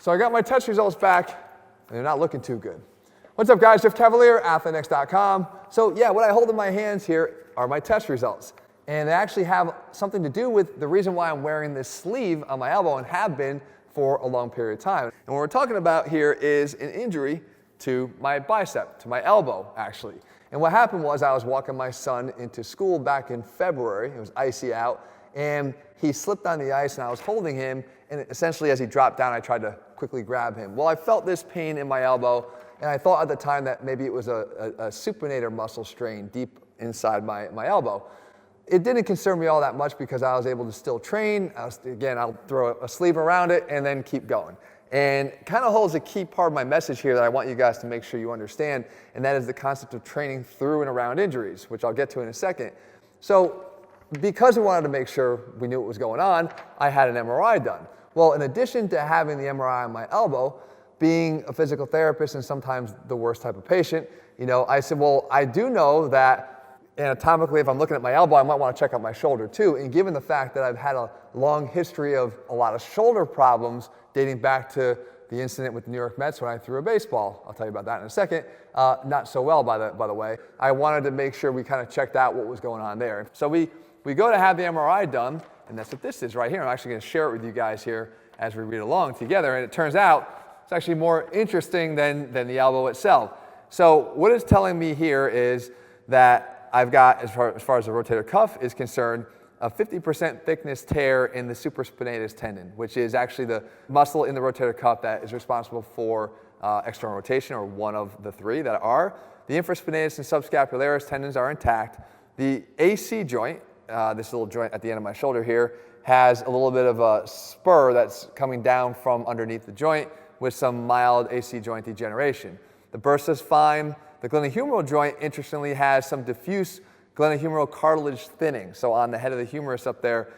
So I got my test results back, and they're not looking too good. What's up, guys? Jeff Cavalier, ATHLEAN-X.com. So yeah, what I hold in my hands here are my test results. And they actually have something to do with the reason why I'm wearing this sleeve on my elbow and have been for a long period of time. And what we're talking about here is an injury to my bicep, to my elbow, actually. And what happened was I was walking my son into school back in February. It was icy out, and he slipped on the ice, and I was holding him, and essentially as he dropped down, I tried to quickly grab him. Well, I felt this pain in my elbow, and I thought at the time that maybe it was a supinator muscle strain deep inside my elbow. It didn't concern me all that much because I was able to still train. Again, I'll throw a sleeve around it and then keep going. And it kind of holds a key part of my message here that I want you guys to make sure you understand, and that is the concept of training through and around injuries, which I'll get to in a second. So because we wanted to make sure we knew what was going on, I had an MRI done. Well, in addition to having the MRI on my elbow, being a physical therapist and sometimes the worst type of patient, I said, well, I do know that anatomically, if I'm looking at my elbow, I might want to check out my shoulder too. And given the fact that I've had a long history of a lot of shoulder problems dating back to the incident with the New York Mets when I threw a baseball, I'll tell you about that in a second, not so well by the way, I wanted to make sure we kind of checked out what was going on there. So we go to have the MRI done, and that's what this is right here. I'm actually going to share it with you guys here as we read along together, and it turns out it's actually more interesting than the elbow itself. So what it's telling me here is that I've got, as far as the rotator cuff is concerned, a 50% thickness tear in the supraspinatus tendon, which is actually the muscle in the rotator cuff that is responsible for external rotation, or one of the three that are. The infraspinatus and subscapularis tendons are intact. The AC joint, this little joint at the end of my shoulder here, has a little bit of a spur that's coming down from underneath the joint with some mild AC joint degeneration. The bursa's fine. The glenohumeral joint, interestingly, has some diffuse glenohumeral cartilage thinning, so on the head of the humerus up there,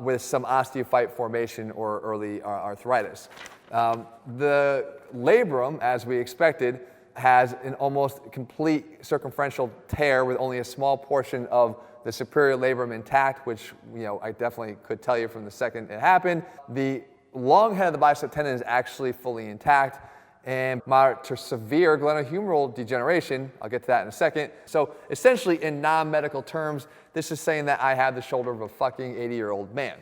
with some osteophyte formation or early arthritis. The labrum, as we expected, has an almost complete circumferential tear with only a small portion of the superior labrum intact, which I definitely could tell you from the second it happened. The long head of the bicep tendon is actually fully intact, and moderate to severe glenohumeral degeneration. I'll get to that in a second. So essentially, in non-medical terms, this is saying that I have the shoulder of a fucking 80-year-old man.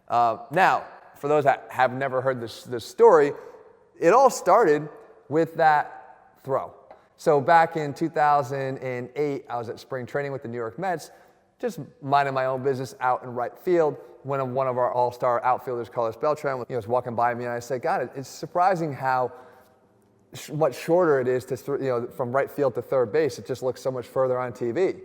Now, for those that have never heard this story, it all started with that throw. So back in 2008, I was at spring training with the New York Mets, just minding my own business out in right field, when one of our all-star outfielders, Carlos Beltran, was walking by me, and I said, God, it's surprising how much shorter it is to from right field to third base. It just looks so much further on TV.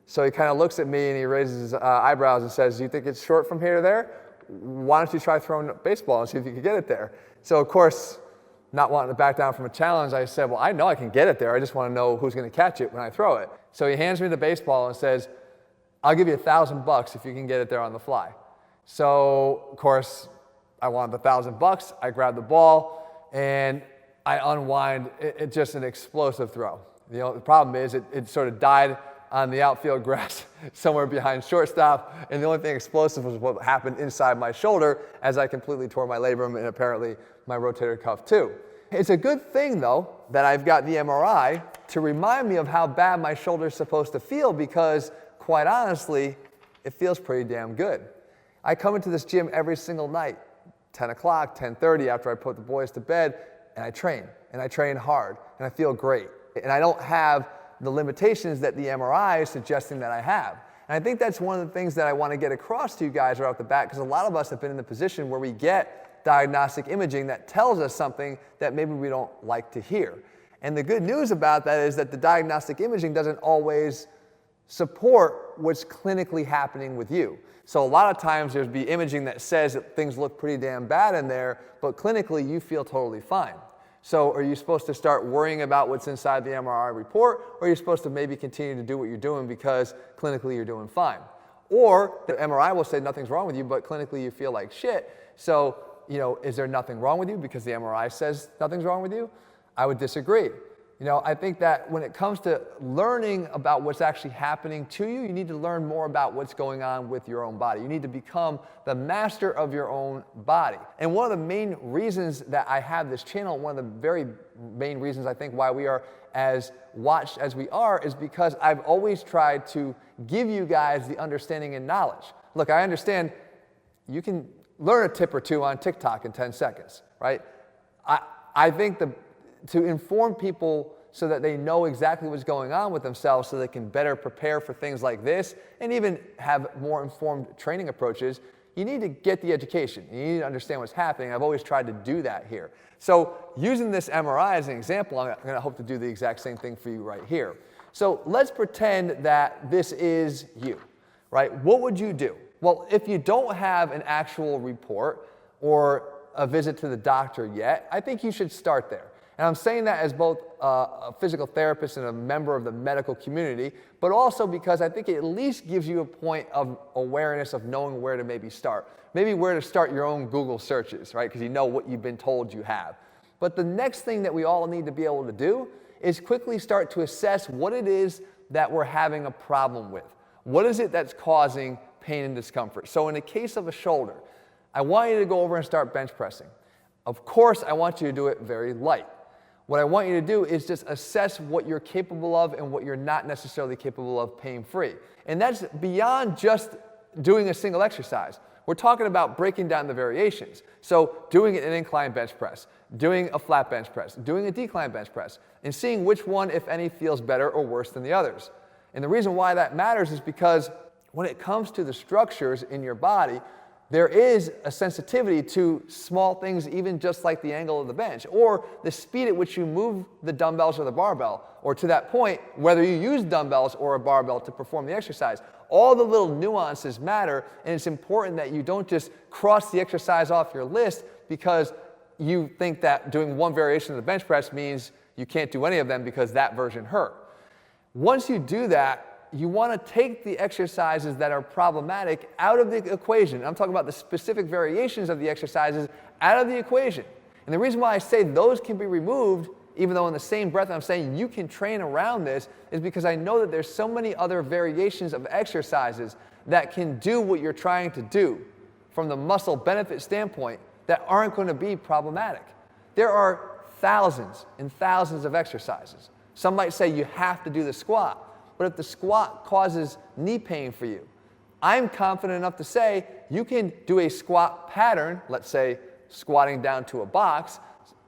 So he kind of looks at me and he raises his eyebrows and says, do you think it's short from here to there? Why don't you try throwing a baseball and see if you can get it there? So of course, not wanting to back down from a challenge, I said, well, I know I can get it there. I just want to know who's going to catch it when I throw it. So he hands me the baseball and says, I'll give you $1,000 if you can get it there on the fly. So of course, I wanted the $1,000. I grabbed the ball and I unwind. It's just an explosive throw. The problem is it sort of died on the outfield grass somewhere behind shortstop, and the only thing explosive was what happened inside my shoulder as I completely tore my labrum and apparently my rotator cuff too. It's a good thing though that I've got the MRI to remind me of how bad my shoulder is supposed to feel, because quite honestly, it feels pretty damn good. I come into this gym every single night, 10 o'clock, 10:30 after I put the boys to bed, and I train hard, and I feel great. And I don't have the limitations that the MRI is suggesting that I have. And I think that's one of the things that I want to get across to you guys right off the bat, because a lot of us have been in the position where we get diagnostic imaging that tells us something that maybe we don't like to hear. And the good news about that is that the diagnostic imaging doesn't always support what's clinically happening with you. So a lot of times there's be imaging that says that things look pretty damn bad in there, but clinically you feel totally fine. So are you supposed to start worrying about what's inside the MRI report, or are you supposed to maybe continue to do what you're doing because clinically you're doing fine? Or the MRI will say nothing's wrong with you, but clinically you feel like shit. So, is there nothing wrong with you because the MRI says nothing's wrong with you? I would disagree. You know, I think that when it comes to learning about what's actually happening to you, you need to learn more about what's going on with your own body. You need to become the master of your own body. And one of the main reasons that I have this channel, one of the very main reasons I think why we are as watched as we are, is because I've always tried to give you guys the understanding and knowledge. Look, I understand you can learn a tip or two on TikTok in 10 seconds, right? I think to inform people so that they know exactly what's going on with themselves so they can better prepare for things like this and even have more informed training approaches, you need to get the education. You need to understand what's happening. I've always tried to do that here. So using this MRI as an example, I'm going to hope to do the exact same thing for you right here. So let's pretend that this is you, right? What would you do? Well, if you don't have an actual report or a visit to the doctor yet, I think you should start there. And I'm saying that as both a physical therapist and a member of the medical community, but also because I think it at least gives you a point of awareness of knowing where to maybe start. Maybe where to start your own Google searches, right? Because you know what you've been told you have. But the next thing that we all need to be able to do is quickly start to assess what it is that we're having a problem with. What is it that's causing pain and discomfort? So in the case of a shoulder, I want you to go over and start bench pressing. Of course, I want you to do it very light. What I want you to do is just assess what you're capable of and what you're not necessarily capable of pain-free. And that's beyond just doing a single exercise. We're talking about breaking down the variations. So doing an incline bench press, doing a flat bench press, doing a decline bench press, and seeing which one, if any, feels better or worse than the others. And the reason why that matters is because when it comes to the structures in your body, there is a sensitivity to small things, even just like the angle of the bench, or the speed at which you move the dumbbells or the barbell, or to that point, whether you use dumbbells or a barbell to perform the exercise. All the little nuances matter, and it's important that you don't just cross the exercise off your list because you think that doing one variation of the bench press means you can't do any of them because that version hurt. Once you do that, you want to take the exercises that are problematic out of the equation. I'm talking about the specific variations of the exercises out of the equation. And the reason why I say those can be removed, even though in the same breath I'm saying you can train around this, is because I know that there's so many other variations of exercises that can do what you're trying to do from the muscle benefit standpoint that aren't going to be problematic. There are thousands and thousands of exercises. Some might say you have to do the squat. But if the squat causes knee pain for you, I'm confident enough to say you can do a squat pattern, let's say squatting down to a box,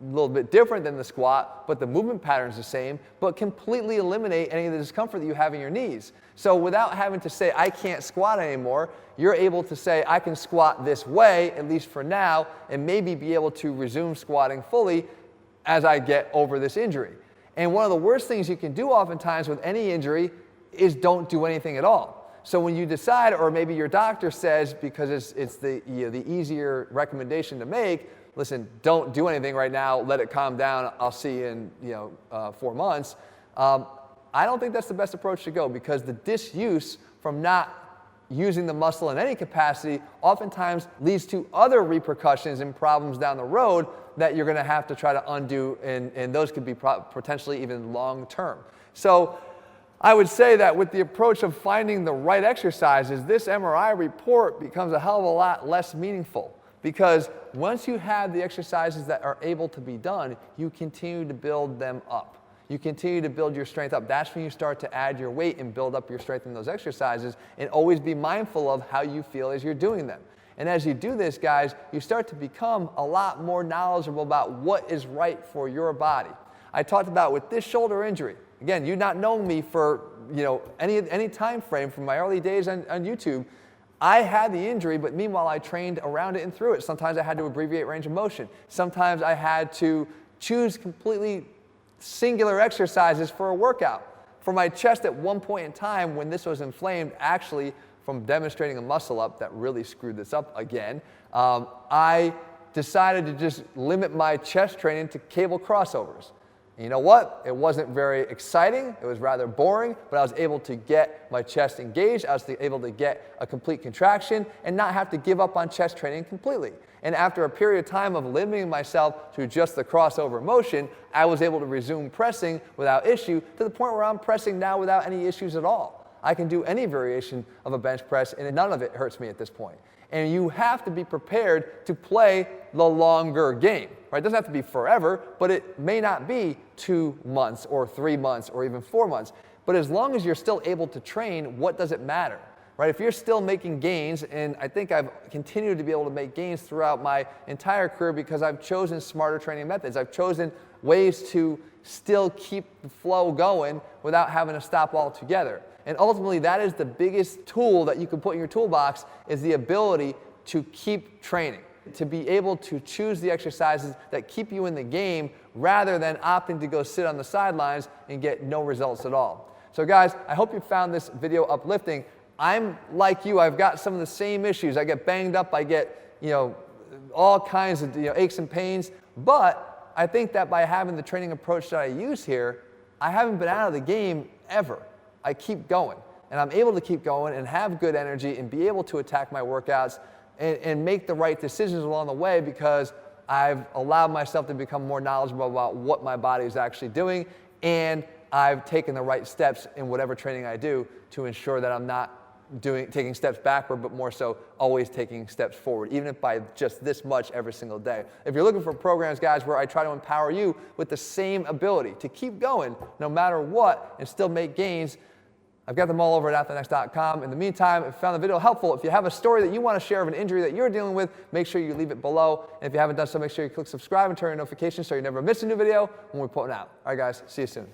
a little bit different than the squat, but the movement pattern is the same, but completely eliminate any of the discomfort that you have in your knees. So without having to say, I can't squat anymore, you're able to say, I can squat this way, at least for now, and maybe be able to resume squatting fully as I get over this injury. And one of the worst things you can do oftentimes with any injury is don't do anything at all. So when you decide, or maybe your doctor says, because it's the easier recommendation to make, listen, don't do anything right now, let it calm down, I'll see you in 4 months. I don't think that's the best approach to go, because the disuse from not using the muscle in any capacity oftentimes leads to other repercussions and problems down the road that you're going to have to try to undo, and those could be potentially even long term. So I would say that with the approach of finding the right exercises, this MRI report becomes a hell of a lot less meaningful, because once you have the exercises that are able to be done, you continue to build them up. You continue to build your strength up. That's when you start to add your weight and build up your strength in those exercises, and always be mindful of how you feel as you're doing them. And as you do this, guys, you start to become a lot more knowledgeable about what is right for your body. I talked about with this shoulder injury. Again, you not knowing me for any time frame from my early days on YouTube, I had the injury, but meanwhile I trained around it and through it. Sometimes I had to abbreviate range of motion. Sometimes I had to choose completely singular exercises for a workout. For my chest at one point in time when this was inflamed, actually from demonstrating a muscle up that really screwed this up again, I decided to just limit my chest training to cable crossovers. And you know what? It wasn't very exciting. It was rather boring, but I was able to get my chest engaged. I was able to get a complete contraction and not have to give up on chest training completely. And after a period of time of limiting myself to just the crossover motion, I was able to resume pressing without issue, to the point where I'm pressing now without any issues at all. I can do any variation of a bench press and none of it hurts me at this point. And you have to be prepared to play the longer game, right? It doesn't have to be forever, but it may not be 2 months or 3 months or even 4 months. But as long as you're still able to train, what does it matter, right? If you're still making gains, and I think I've continued to be able to make gains throughout my entire career because I've chosen smarter training methods. I've chosen ways to still keep the flow going without having to stop altogether. And ultimately, that is the biggest tool that you can put in your toolbox, is the ability to keep training, to be able to choose the exercises that keep you in the game rather than opting to go sit on the sidelines and get no results at all. So guys, I hope you found this video uplifting. I'm like you, I've got some of the same issues. I get banged up, I get, all kinds of aches and pains, but I think that by having the training approach that I use here, I haven't been out of the game ever. I keep going, and I'm able to keep going and have good energy and be able to attack my workouts and make the right decisions along the way, because I've allowed myself to become more knowledgeable about what my body is actually doing, and I've taken the right steps in whatever training I do to ensure that I'm not taking steps backward, but more so always taking steps forward, even if by just this much every single day. If you're looking for programs, guys, where I try to empower you with the same ability to keep going no matter what and still make gains, I've got them all over at ATHLEAN-X.com. In the meantime, if you found the video helpful, if you have a story that you want to share of an injury that you're dealing with, make sure you leave it below. And if you haven't done so, make sure you click subscribe and turn on notifications so you never miss a new video when we put one out. All right, guys, see you soon.